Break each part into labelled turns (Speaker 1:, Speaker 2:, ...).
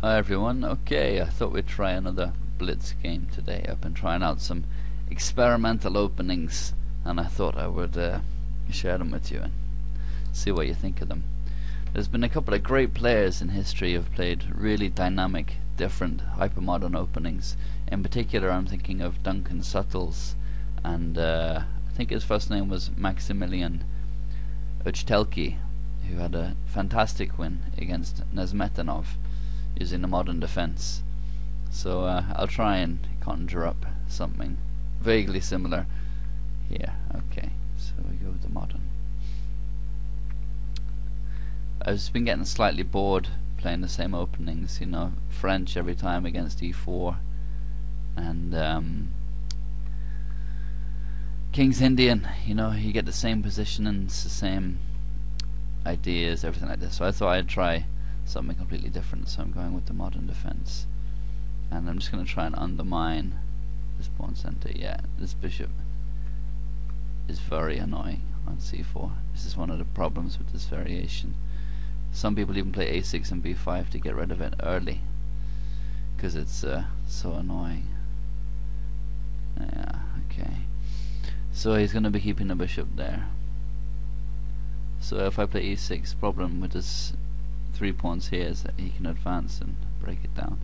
Speaker 1: Hi everyone, okay, I thought we'd try another Blitz game today. I've been trying out some experimental openings and I thought I would share them with you and see what you think of them. There's been a couple of great players in history who've played really dynamic, different, hypermodern openings. In particular I'm thinking of Duncan Suttles and I think his first name was Maximilian Ujtelky, who had a fantastic win against Nesmetanov using the modern defense. So I'll try and conjure up something vaguely similar here. Okay, so we go with the modern. I've just been getting slightly bored playing the same openings, you know, French every time against e4 and King's Indian, you know, you get the same positionings, the same ideas, everything like this. So I thought I'd try something completely different, so I'm going with the modern defense and I'm just going to try and undermine this pawn center. Yeah, this bishop is very annoying on c4. This is one of the problems with this variation. Some people even play a6 and b5 to get rid of it early because it's so annoying. Yeah, okay, so he's going to be keeping the bishop there. So if I play e6, problem with this 3 pawns here is that he can advance and break it down.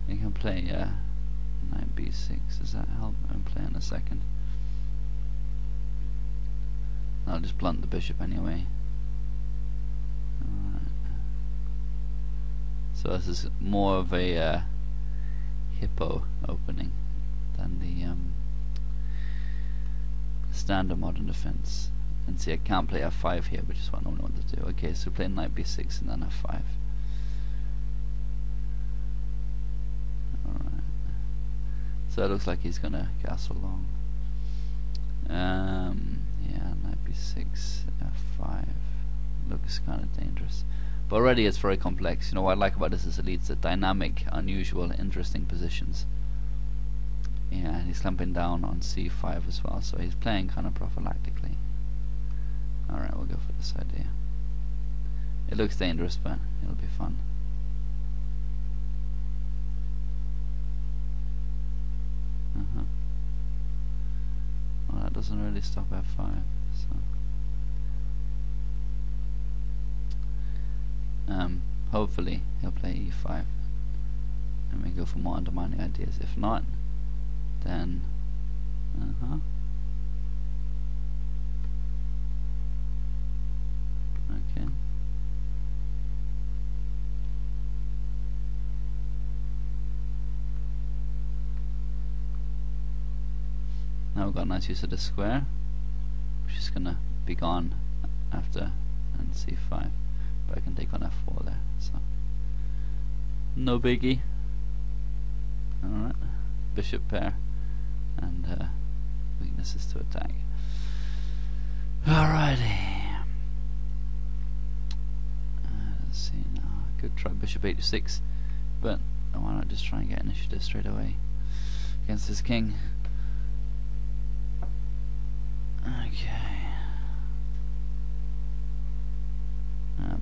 Speaker 1: You can play knight b6. Does that help? I'll play in a second. I'll just blunt the bishop anyway. Alright. So this is more of a hippo opening than the standard modern defense. And see, I can't play f5 here, which is what I normally want to do. Okay, so play knight b6 and then f5. Alright. So it looks like he's gonna castle long. Yeah, knight b6, f5. Looks kind of dangerous. But already it's very complex. You know, what I like about this is it leads to dynamic, unusual, interesting positions. Yeah, and he's clamping down on c5 as well, so he's playing kind of prophylactically. Alright, we'll go for this idea. It looks dangerous, but it'll be fun. Well, that doesn't really stop f5, so hopefully he'll play e5 and we go for more undermining ideas. If not, then okay. Now we've got a nice use of the square, which is gonna be gone after and c5, but I can take on f4 there, so no biggie. Alright, bishop pair and weaknesses to attack. Alrighty. Let's see now. I could try bishop h6, but why not just try and get initiative straight away against his king? Okay.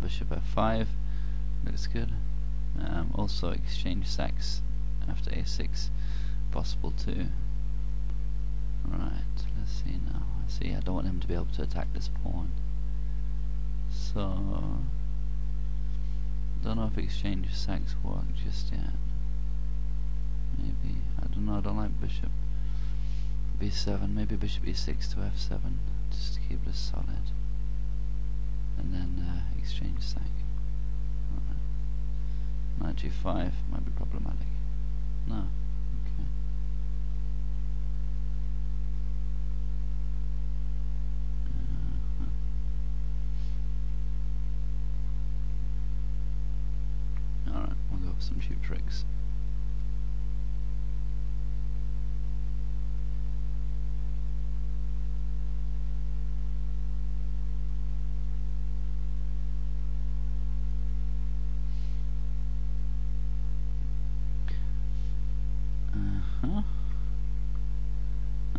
Speaker 1: Bishop f5 looks good. Also exchange sacks after a6, possible too. Right, let's see now. See, I don't want him to be able to attack this pawn. So don't know if exchange sacks work just yet. Maybe, I don't know, I don't like bishop b7, maybe bishop e6 to f7 just to keep this solid, and then exchange sack. Alright. Knight g5 might be problematic. No, okay. Alright, we'll go for some cheap tricks.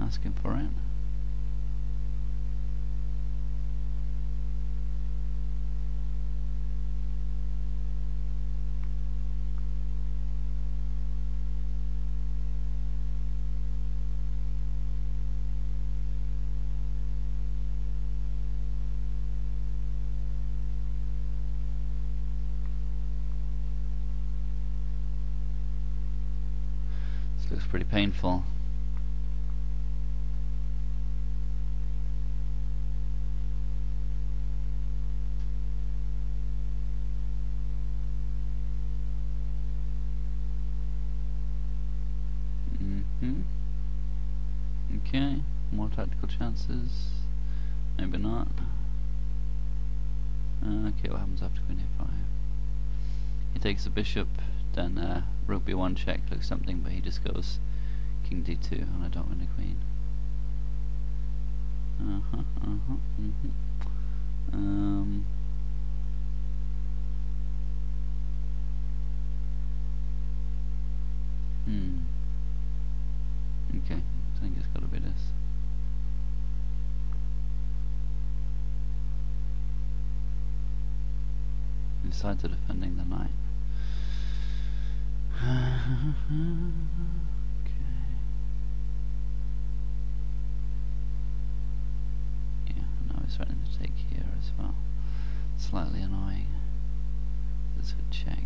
Speaker 1: Asking for it. looks pretty painful. Okay, more tactical chances. Maybe not. Okay, what happens after queen a5? He takes the bishop, then rook b1 check looks something, but he just goes king d2, and I don't win the queen. Okay, I think it's got to be this. Inside to defending the knight. Okay. Yeah, now he's threatening to take here as well. Slightly annoying. This would check.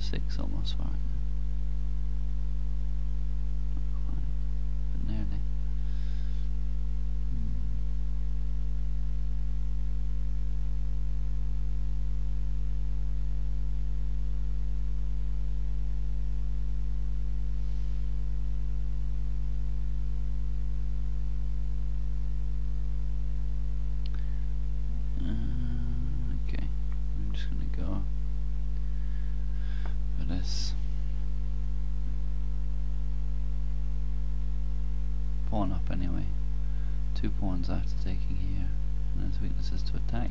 Speaker 1: F6 almost far. Not quite, but nearly. Okay, I'm just gonna go for this. Pawn up anyway. 2 pawns after taking here, and his weakness is to attack.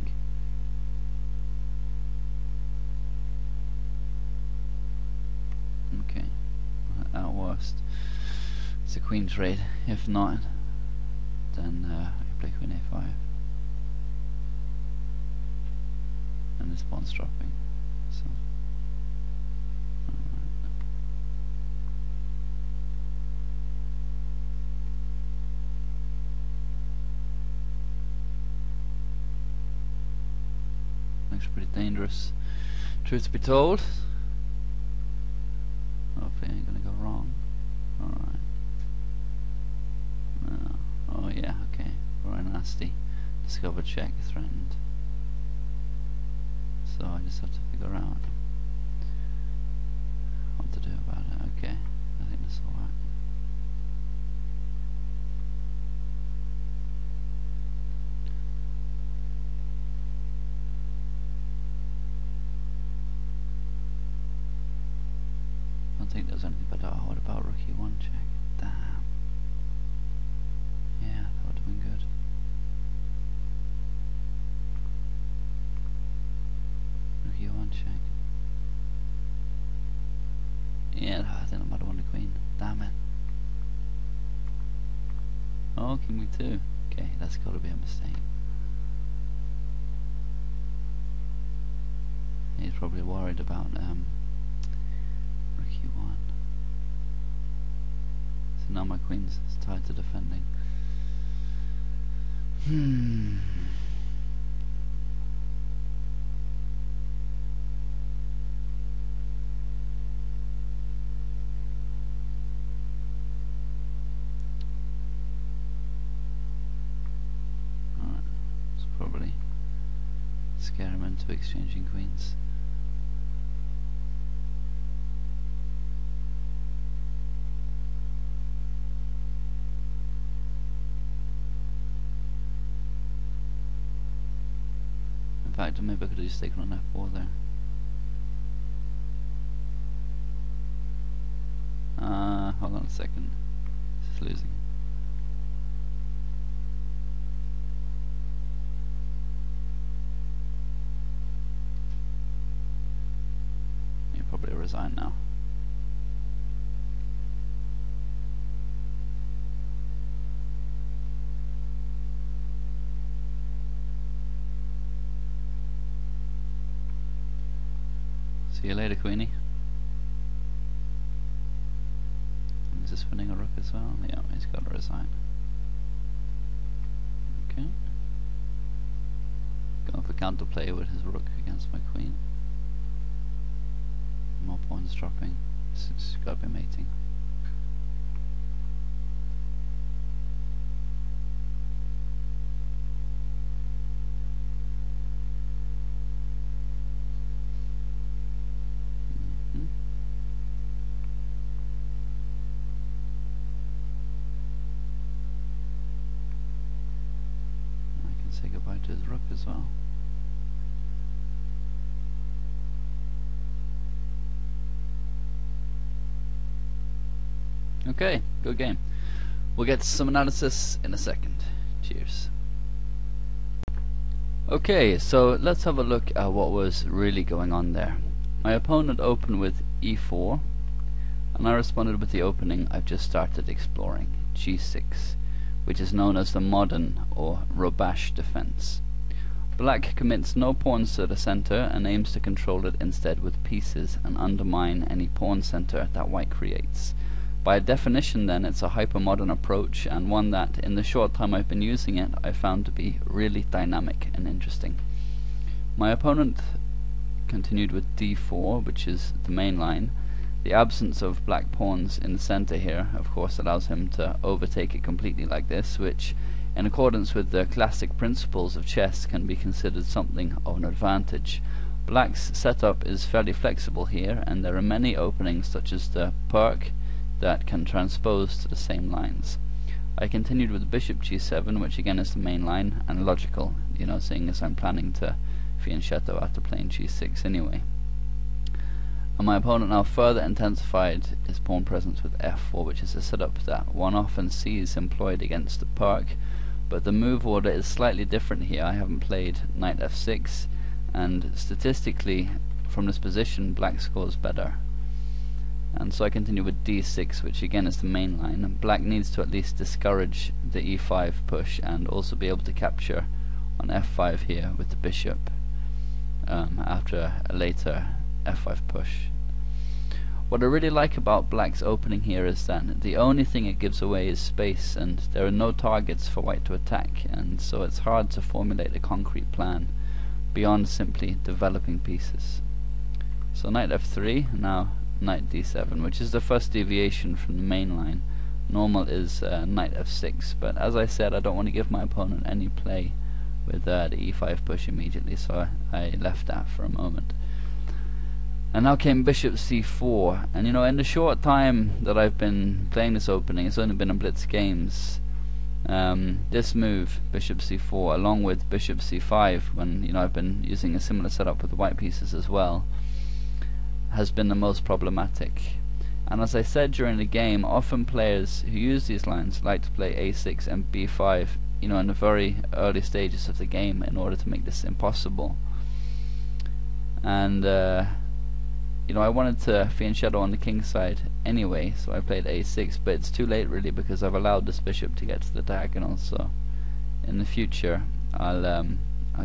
Speaker 1: Okay, at worst it's a queen trade. If not, then I play queen a5, and this pawn's dropping. So looks pretty dangerous, truth be told. Hopefully I ain't gonna go wrong. Alright. No. Oh yeah, okay. Very nasty. Discover check threatened. So I just have to figure out what to do about it. Okay. I think that's alright. I don't think there's anything but what about rook e1 check? Damn. Yeah, that would have been good. Rook e1 check. Yeah, I think I might have won the queen. Damn it. Oh, king b2. Okay, that's got to be a mistake. He's probably worried about rook e1. So now my queen's tied to defending. Alright, let's probably scare him into exchanging queens. In fact, maybe I could have just taken on f4 there. Hold on a second. This is losing. You probably resign now. See you later, Queenie. Is this winning a rook as well? Yeah, he's got to resign. Okay. Going for counterplay with his rook against my queen. More pawns dropping. It's got to be mating. Say goodbye to his rook as well. Okay, good game. We'll get to some analysis in a second. Cheers. Okay, so let's have a look at what was really going on there. My opponent opened with e4, and I responded with the opening I've just started exploring, g6, which is known as the modern or Robash defense. Black commits no pawns to the center and aims to control it instead with pieces and undermine any pawn center that white creates. By definition then, it's a hyper-modern approach, and one that, in the short time I've been using it, I found to be really dynamic and interesting. My opponent continued with d4, which is the main line. The absence of black pawns in the center here, of course, allows him to overtake it completely like this, which, in accordance with the classic principles of chess, can be considered something of an advantage. Black's setup is fairly flexible here, and there are many openings, such as the perk, that can transpose to the same lines. I continued with bishop g7, which again is the main line, and logical, you know, seeing as I'm planning to fianchetto after playing g6 anyway. And my opponent now further intensified his pawn presence with f4, which is a setup that one often sees employed against the perk, but the move order is slightly different here. I haven't played knight f6, and statistically from this position black scores better. And so I continue with d6, which again is the main line, and black needs to at least discourage the e5 push and also be able to capture on f5 here with the bishop after a later f5 push. What I really like about black's opening here is that the only thing it gives away is space, and there are no targets for white to attack, and so it's hard to formulate a concrete plan beyond simply developing pieces. So knight f3, now knight d7, which is the first deviation from the main line. Normal is knight f6, but as I said, I don't want to give my opponent any play with the e5 push immediately, so I left that for a moment. And now came bishop c4, and you know, in the short time that I've been playing this opening, it's only been in Blitz games, this move, bishop c4, along with bishop c5, when, you know, I've been using a similar setup with the white pieces as well, has been the most problematic. And as I said during the game, often players who use these lines like to play a6 and b5, you know, in the very early stages of the game in order to make this impossible. And you know, I wanted to fianchetto on the king side anyway, so I played a6, but it's too late really because I've allowed this bishop to get to the diagonal, so in the future I'll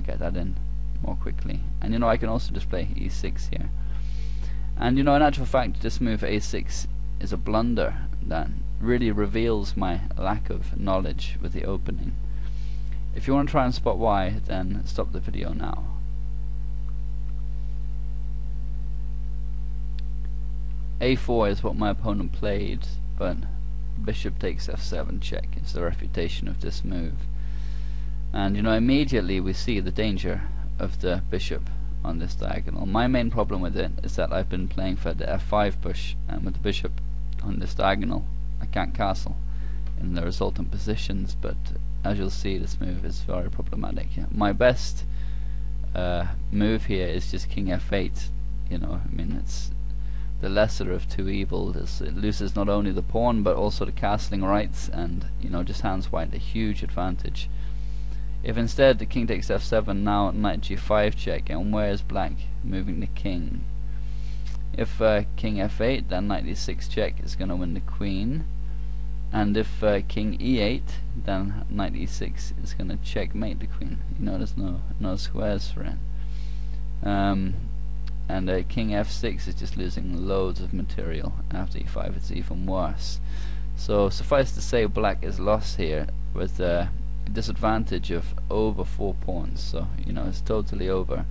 Speaker 1: get that in more quickly. And you know, I can also just play e6 here. And you know, in actual fact, this move a6 is a blunder that really reveals my lack of knowledge with the opening. If you want to try and spot why, then stop the video now. a4 is what my opponent played, but bishop takes f7 check is the refutation of this move. And you know, immediately we see the danger of the bishop on this diagonal. My main problem with it is that I've been playing for the f5 push, and with the bishop on this diagonal I can't castle in the resultant positions, but as you'll see, this move is very problematic. My best move here is just king f8. You know, I mean, it's the lesser of two evils. It loses not only the pawn but also the castling rights, and you know, just hands white a huge advantage. If instead the king takes f7, now knight g5 check, and where is black moving the king? If king f8, then knight e6 check is going to win the queen, and if king e8, then knight e6 is going to checkmate the queen. You know, there's no squares for it. And king f6 is just losing loads of material. After e5 it's even worse. So suffice to say, black is lost here with a disadvantage of over 4 pawns, so you know it's totally over.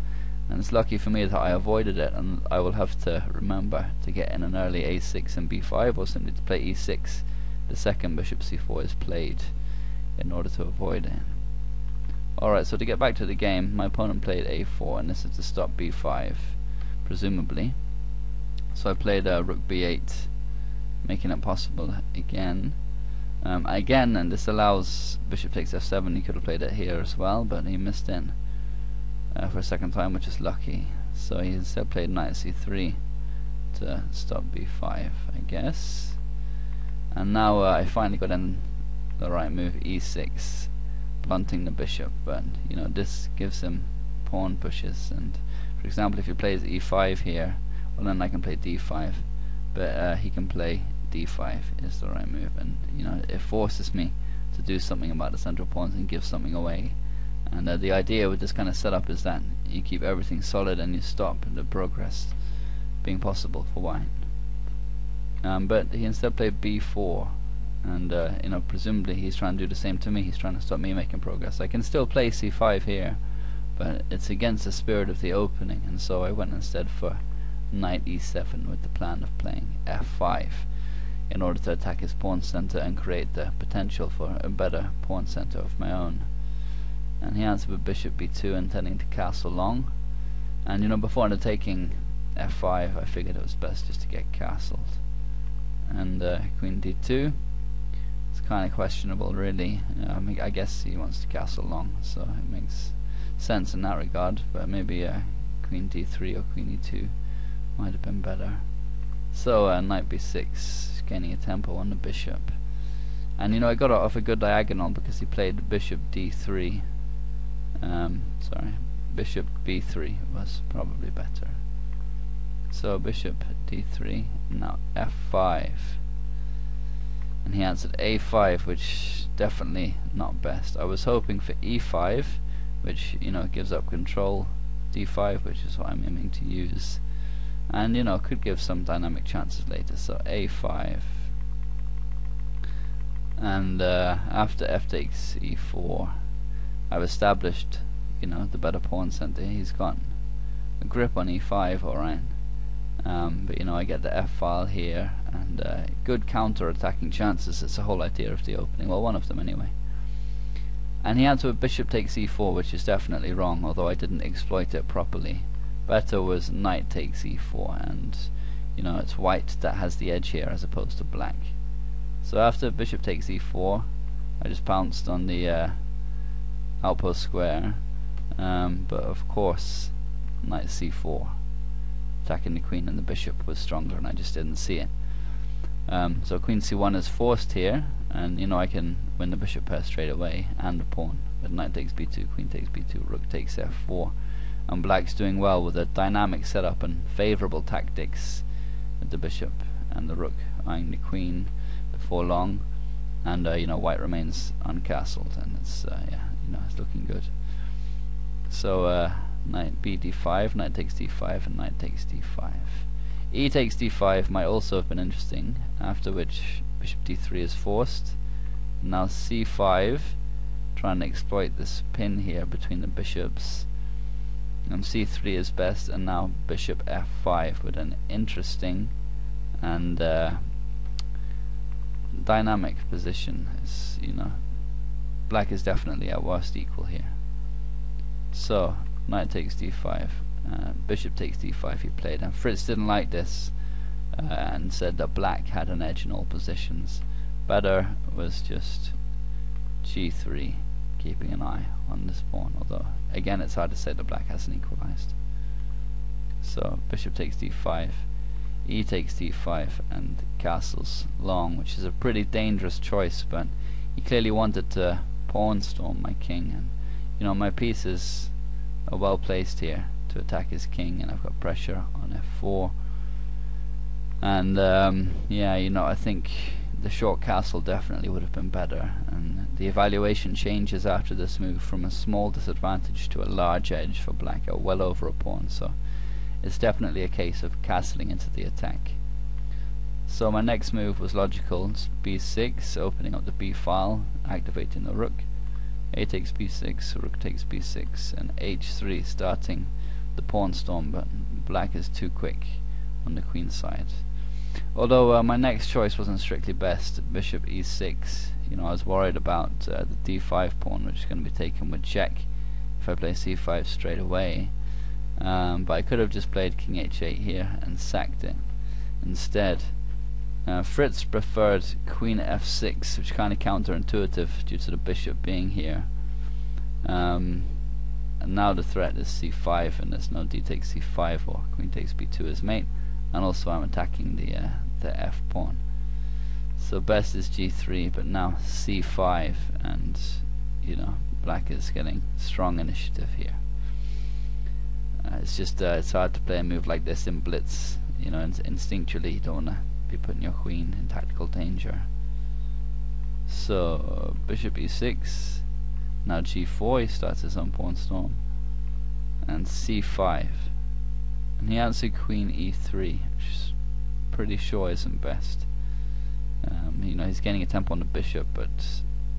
Speaker 1: And it's lucky for me that I avoided it, and I will have to remember to get in an early a6 and b5, or simply to play e6 the second bishop c4 is played, in order to avoid it. Alright, so to get back to the game, my opponent played a4, and this is to stop b5, presumably. So I played rook b8, making it possible again. And this allows bishop takes f7. He could have played it here as well, but he missed in for a second time, which is lucky. So he instead played knight c3 to stop b5, I guess. And now I finally got in the right move, e6, blunting the bishop. But you know, this gives him pawn pushes, and for example, if he plays e5 here, well then I can play d5, but he can play d5 is the right move, and you know, it forces me to do something about the central pawns and give something away. And the idea with this kind of setup is that you keep everything solid and you stop the progress being possible for white. But he instead played b4, and you know, presumably he's trying to do the same to me. He's trying to stop me making progress. I can still play c5 here, but it's against the spirit of the opening, and so I went instead for knight e7 with the plan of playing f5 in order to attack his pawn center and create the potential for a better pawn center of my own. And he answered with bishop b2, intending to castle long. And you know, before undertaking f5, I figured it was best just to get castled. And queen d2, it's kind of questionable, really. I guess he wants to castle long, so it makes sense in that regard. But maybe queen d3 or queen e2 might have been better. So knight b6, gaining a tempo on the bishop. And you know, I got off a good diagonal because he played bishop d3. Sorry, bishop b3 was probably better. So bishop d3, now f5, and he answered a5, which definitely not best. I was hoping for e5, which you know gives up control, d5, which is what I'm aiming to use, and you know, could give some dynamic chances later. So a5, and after f takes e4, I've established, you know, the better pawn center. He's got a grip on e5, alright. But you know, I get the f file here, and good counter-attacking chances. It's the whole idea of the opening. Well, one of them anyway. And he answered with bishop takes e4, which is definitely wrong, although I didn't exploit it properly. Better was knight takes e4, and you know, it's white that has the edge here as opposed to black. So after bishop takes e4, I just pounced on the outpost square, but of course knight c4, attacking the queen and the bishop, was stronger, and I just didn't see it. So queen c1 is forced here, and you know, I can win the bishop pair straight away and the pawn. But knight takes b2, queen takes b2, rook takes f4, and black's doing well with a dynamic setup and favourable tactics with the bishop and the rook eyeing the queen before long, and you know, white remains uncastled, and it's yeah, you know, it's looking good. So knight b d5, knight takes d5, and knight takes d5. E takes d5 might also have been interesting, after which bishop d3 is forced. Now c5, trying to exploit this pin here between the bishops. c3 is best, and now bishop f5 with an interesting and dynamic position. Is, you know, black is definitely at worst equal here. So knight takes d5, bishop takes d5 he played, and Fritz didn't like this and said that black had an edge in all positions. Better was just g3, keeping an eye on this pawn, although again it's hard to say that black hasn't equalized. So bishop takes d5, e takes d5, and castles long, which is a pretty dangerous choice, but he clearly wanted to pawn storm my king, and you know, my pieces are well placed here to attack his king, and I've got pressure on f4, and yeah, you know, I think the short castle definitely would have been better, and the evaluation changes after this move from a small disadvantage to a large edge for black, well over a pawn, so it's definitely a case of castling into the attack. So my next move was logical. It's b6, opening up the b file, activating the rook, A takes b6, rook takes b6, and h3 starting the pawn storm, but black is too quick on the queen side. Although my next choice wasn't strictly best, bishop e6. You know, I was worried about the d5 pawn, which is going to be taken with check if I play c5 straight away. But I could have just played king h8 here and sacked it instead. Fritz preferred queen f6, which is kind of counterintuitive due to the bishop being here. And now the threat is c5, and there's no d takes c5 or queen takes b2 as mate. And also I'm attacking the f pawn. So best is g3, but now c5, and you know, black is getting strong initiative here. It's just it's hard to play a move like this in Blitz. You know, instinctually you don't want to be putting your queen in tactical danger. So bishop e6, now g4, he starts his own pawn storm, and c5, and he answered queen e3, which is pretty sure isn't best. You know, he's gaining a tempo on the bishop, but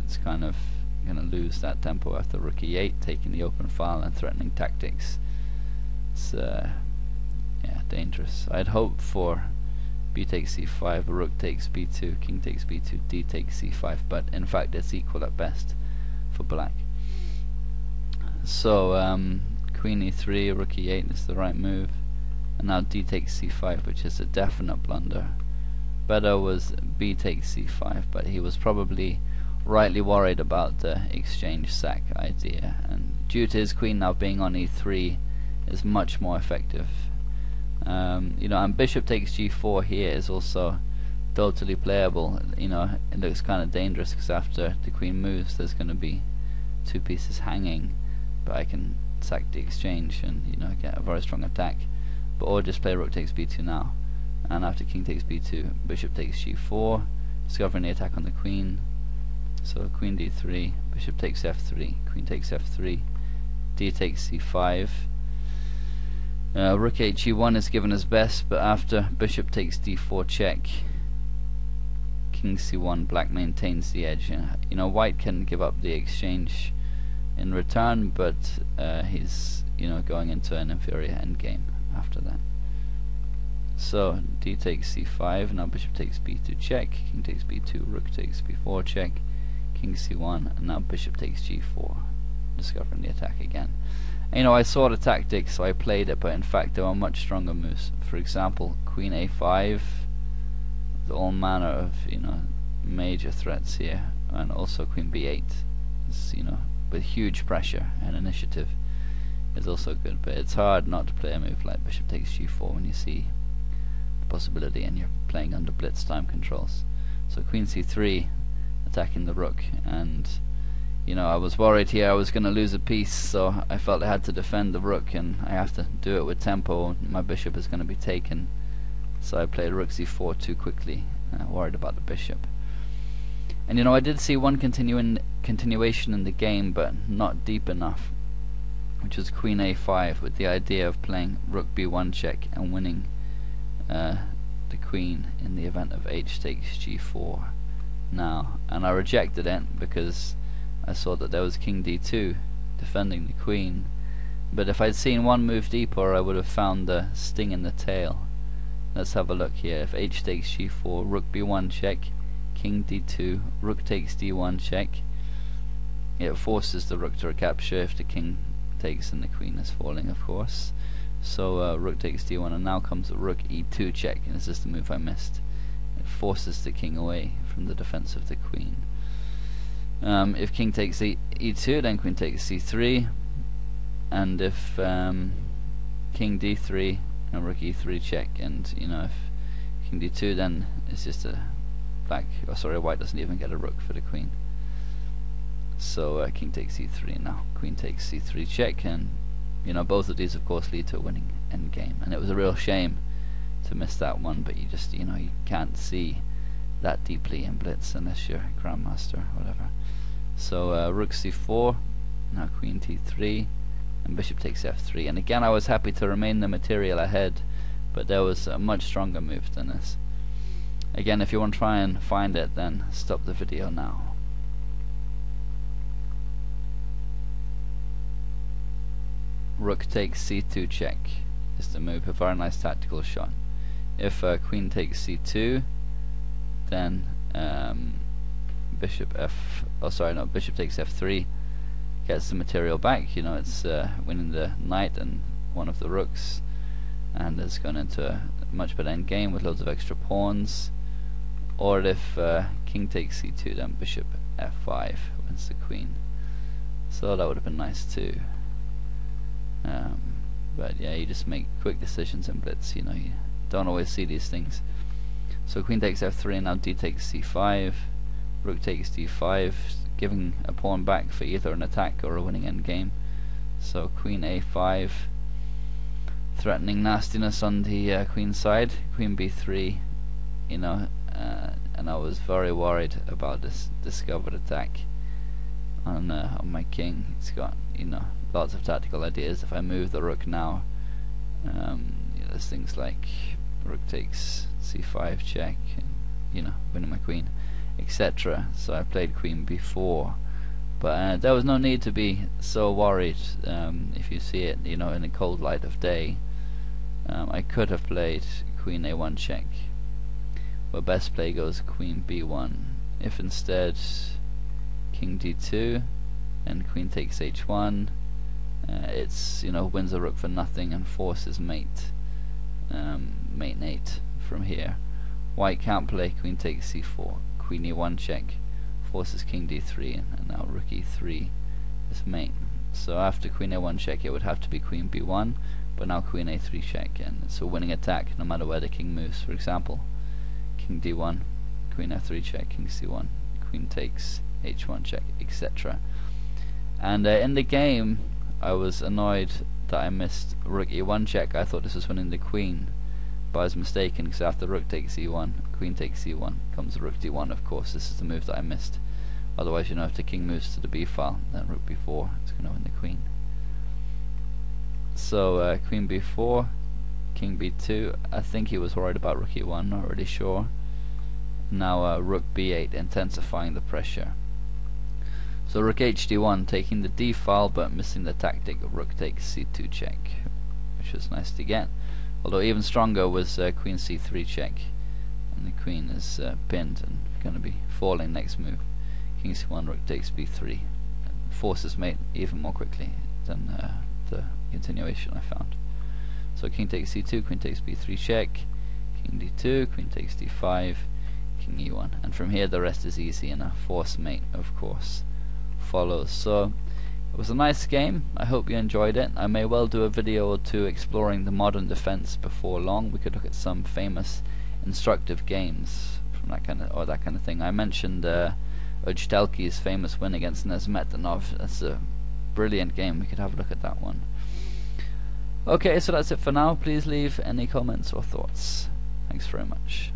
Speaker 1: it's kind of going to lose that tempo after rook e8, taking the open file and threatening tactics. It's yeah, dangerous. I'd hope for b takes c5, rook takes b2, king takes b2, d takes c5, but in fact it's equal at best for black. So queen e3, rook e8 is the right move, and now d takes c5, which is a definite blunder. Better was b takes c5, but he was probably rightly worried about the exchange sack idea, and due to his queen now being on e3 is much more effective. You know, and bishop takes g4 here is also totally playable. You know, it looks kind of dangerous because after the queen moves there's going to be two pieces hanging, but I can sack the exchange and, you know, get a very strong attack. But or just play rook takes b2 now, and after king takes b2, bishop takes g4, discovering the attack on the queen. So queen d3, bishop takes f3, queen takes f3, d takes c5. Rook h1 is given as best, but after bishop takes d4 check, king c1, black maintains the edge. You know, white can give up the exchange in return, but he's, you know, going into an inferior endgame after that. So d takes c5, now bishop takes b2 check, king takes b2, rook takes b4 check, king c1, and now bishop takes g4, discovering the attack again. You know, I saw the tactics, so I played it, but in fact there were much stronger moves. For example, queen a5, all manner of, you know, major threats here, and also queen b8 is, you know, with huge pressure and initiative is also good. But it's hard not to play a move like bishop takes g4 when you see the possibility and you're playing under Blitz time controls. So queen c3, attacking the rook, and you know, I was worried here I was going to lose a piece, so I felt I had to defend the rook, and I have to do it with tempo. My bishop is going to be taken, so I played rook c4 too quickly, worried about the bishop. And you know, I did see one continuation in the game, but not deep enough, which was queen a5, with the idea of playing rook b1 check and winning the queen in the event of h takes g4 now. And I rejected it because I saw that there was king d2 defending the queen, but if I'd seen one move deeper I would have found the sting in the tail. Let's have a look here. If h takes g4, rook b1 check, king d2, rook takes d1 check, it forces the rook to recapture if the king takes and the queen is falling, of course. So rook takes d1, and now comes the rook e2 check, and this is the move I missed. It forces the king away from the defense of the queen. If king takes e2, then queen takes c3, and if king d3 and rook e3 check, and you know, if king d2, then it's just a white doesn't even get a rook for the queen. So king takes e3 now, queen takes c3 check, and you know, both of these of course lead to a winning endgame, and it was a real shame to miss that one, but you just, you know, you can't see that deeply in Blitz unless you're grandmaster or whatever. So rook c4, now queen t3, and bishop takes f3, and again I was happy to remain the material ahead, but there was a much stronger move than this. Again, if you want to try and find it, then stop the video now. rook takes c2 check is the move, a very nice tactical shot. If queen takes c2, then bishop takes f3 gets the material back. You know, it's winning the knight and one of the rooks, and it's gone into a much better end game with loads of extra pawns. Or if king takes c2, then bishop f5 wins the queen. So that would have been nice too. But yeah, you just make quick decisions in Blitz. You know, you don't always see these things. So queen takes f3, and now d takes c5. Rook takes d5, giving a pawn back for either an attack or a winning endgame. So queen a5, threatening nastiness on the queen side. Queen b3, you know, and I was very worried about this discovered attack on my king. It's got, you know, lots of tactical ideas. If I move the rook now, you know, there's things like rook takes c5 check, and, you know, winning my queen, etc. So I played queen b4, but there was no need to be so worried. If you see it, you know, in the cold light of day, I could have played queen a1 check, where best play goes queen b1. If instead king d2 and queen takes h1, it's, you know, wins the rook for nothing and forces mate mate from here. White can't play queen takes c4, queen e1 check forces king d3, and now rook e3 is mate. So after queen a1 check, it would have to be queen b1, but now queen a3 check, and it's a winning attack no matter where the king moves. For example, king d1, queen f3 check, king c1, queen takes h1 check, etc. And in the game, I was annoyed that I missed rook e1 check. I thought this was winning the queen, but I was mistaken, because after rook takes e1, queen takes e1, comes rook d1. Of course, this is the move that I missed. Otherwise, you know, if the king moves to the b file, then rook b4 is going to win the queen. So queen b4, king b2. I think he was worried about rook e1, not really sure. Now rook b8, intensifying the pressure. So rook hd1, taking the d file but missing the tactic of rook takes c2 check, which was nice to get. Although even stronger was queen c3 check, and the queen is pinned and going to be falling next move. King c1, rook takes b3, forces mate even more quickly than the continuation I found. So king takes c2, queen takes b3 check, king d2, queen takes d5, king e1, and from here the rest is easy, and a force mate, of course, follows. So it was a nice game. I hope you enjoyed it. I may well do a video or two exploring the modern defense before long. We could look at some famous instructive games from that kind of thing. I mentioned Ujtelky's famous win against Nesmetanov. That's a brilliant game. We could have a look at that one. Okay, so that's it for now. Please leave any comments or thoughts. Thanks very much.